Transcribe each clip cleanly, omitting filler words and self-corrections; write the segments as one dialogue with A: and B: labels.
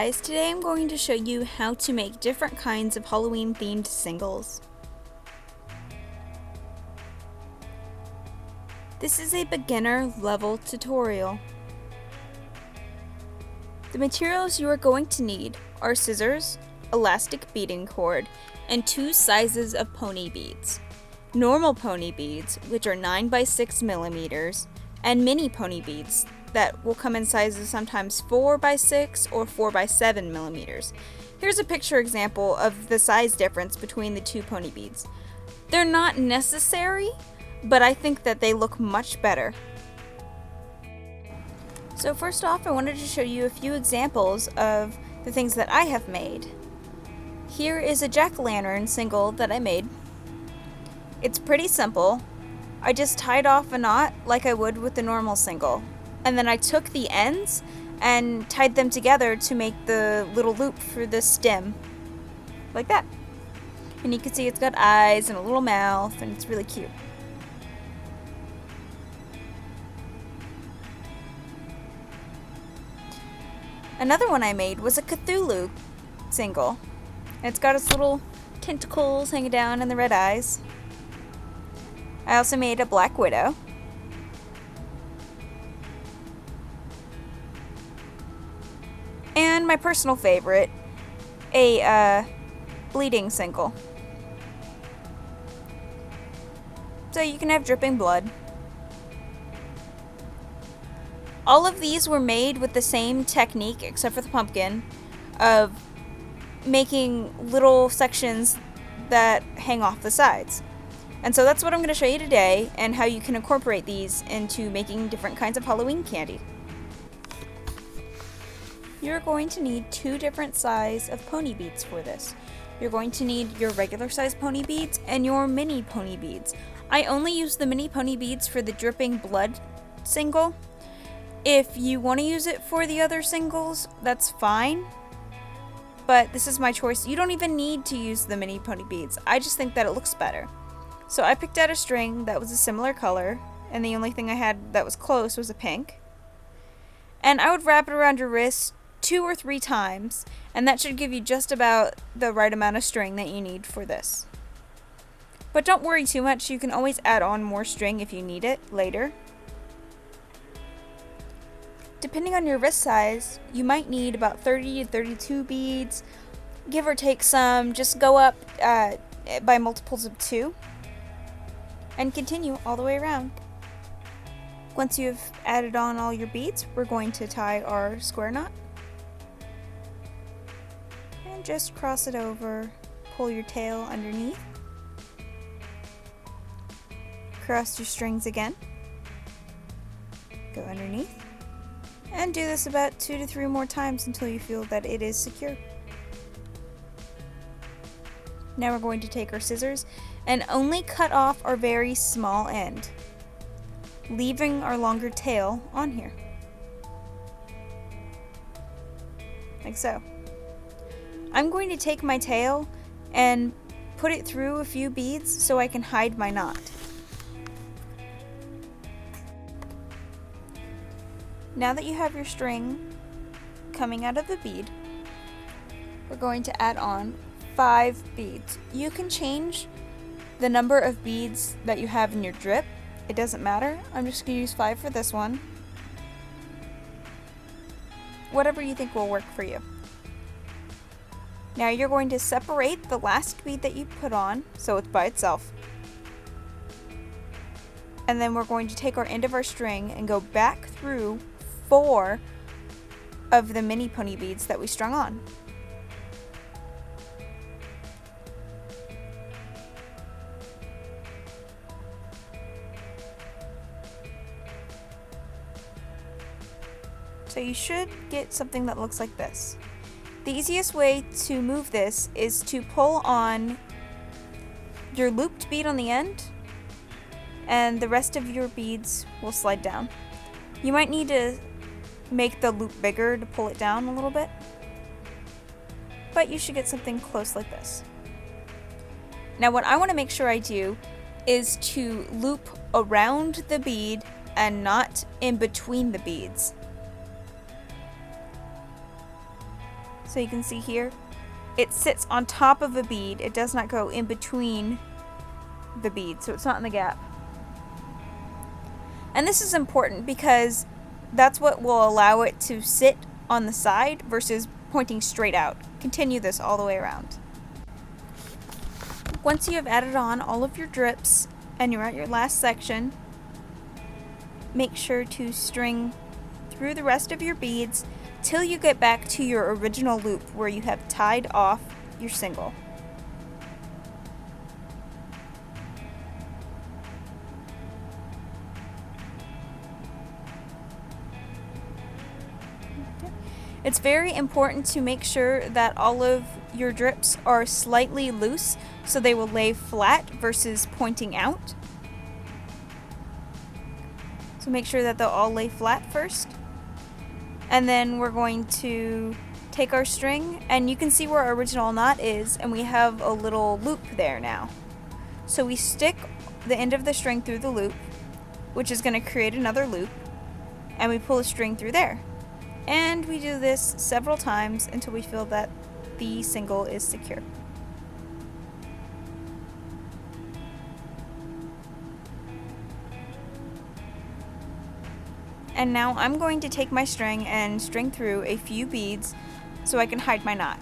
A: guys, today I'm going to show you how to make different kinds of Halloween themed singles. This is a beginner level tutorial. The materials you are going to need are scissors, elastic beading cord, and 2 sizes of pony beads. Normal pony beads, which are 9 by 6 millimeters, and mini pony beads that will come in sizes sometimes 4 by 6 or 4 by 7 millimeters. Here's a picture example of the size difference between the 2 pony beads. They're not necessary, but I think that they look much better. So first off, I wanted to show you a few examples of the things that I have made. Here is a jack-o'-lantern single that I made. It's pretty simple. I just tied off a knot like I would with the normal single. And then I took the ends and tied them together to make the little loop for the stem. Like that. And you can see it's got eyes and a little mouth, and it's really cute. Another one I made was a Cthulhu single. And it's got its little tentacles hanging down and the red eyes. I also made a Black Widow. And my personal favorite, a bleeding single. So you can have dripping blood. All of these were made with the same technique, except for the pumpkin, of making little sections that hang off the sides. And so that's what I'm going to show you today, and how you can incorporate these into making different kinds of Halloween candy. You're going to need 2 different sizes of pony beads for this. You're going to need your regular size pony beads and your mini pony beads. I only use the mini pony beads for the dripping blood single. If you want to use it for the other singles, that's fine. But this is my choice. You don't even need to use the mini pony beads. I just think that it looks better. So I picked out a string that was a similar color, and the only thing I had that was close was a pink. And I would wrap it around your wrist 2 or 3 times, and that should give you just about the right amount of string that you need for this. But don't worry too much. You can always add on more string if you need it later. Depending on your wrist size, you might need about 30 to 32 beads, give or take some. Just go up by multiples of 2 and continue all the way around. Once you've added on all your beads, we're going to tie our square knot. And just cross it over, pull your tail underneath. Cross your strings again. Go underneath. And do this about 2 to 3 more times until you feel that it is secure. Now we're going to take our scissors and only cut off our very small end, leaving our longer tail on here. Like so. I'm going to take my tail and put it through a few beads so I can hide my knot. Now that you have your string coming out of the bead, we're going to add on 5 beads. You can change the number of beads that you have in your drip. It doesn't matter. I'm just going to use 5 for this one. Whatever you think will work for you. Now you're going to separate the last bead that you put on, so it's by itself. And then we're going to take our end of our string and go back through 4 of the mini pony beads that we strung on. So you should get something that looks like this. The easiest way to move this is to pull on your looped bead on the end, and the rest of your beads will slide down. You might need to make the loop bigger to pull it down a little bit, but you should get something close like this. Now what I want to make sure I do is to loop around the bead and not in between the beads. So you can see here, it sits on top of a bead. It does not go in between the bead, so it's not in the gap. And this is important because that's what will allow it to sit on the side versus pointing straight out. Continue this all the way around. Once you have added on all of your drips and you're at your last section, make sure to string through the rest of your beads till you get back to your original loop where you have tied off your single. It's very important to make sure that all of your drips are slightly loose so they will lay flat versus pointing out. So make sure that they'll all lay flat first. And then we're going to take our string, and you can see where our original knot is, and we have a little loop there now. So we stick the end of the string through the loop, which is going to create another loop, and we pull a string through there. And we do this several times until we feel that the single is secure. And now I'm going to take my string and string through a few beads so I can hide my knot.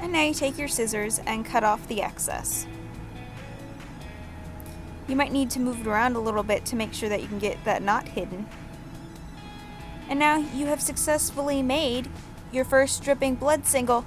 A: And now you take your scissors and cut off the excess. You might need to move it around a little bit to make sure that you can get that knot hidden. And now you have successfully made your first dripping blood single.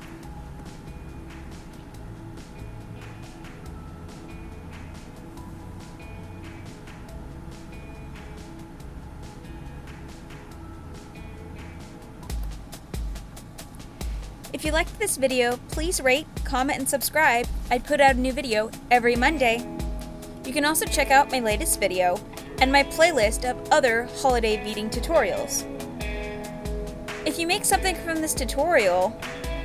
A: If you liked this video, please rate, comment, and subscribe. I put out a new video every Monday. You can also check out my latest video and my playlist of other holiday beading tutorials. If you make something from this tutorial,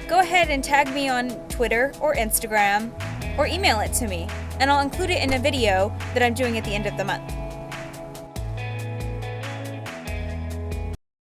A: go ahead and tag me on Twitter or Instagram or email it to me, and I'll include it in a video that I'm doing at the end of the month.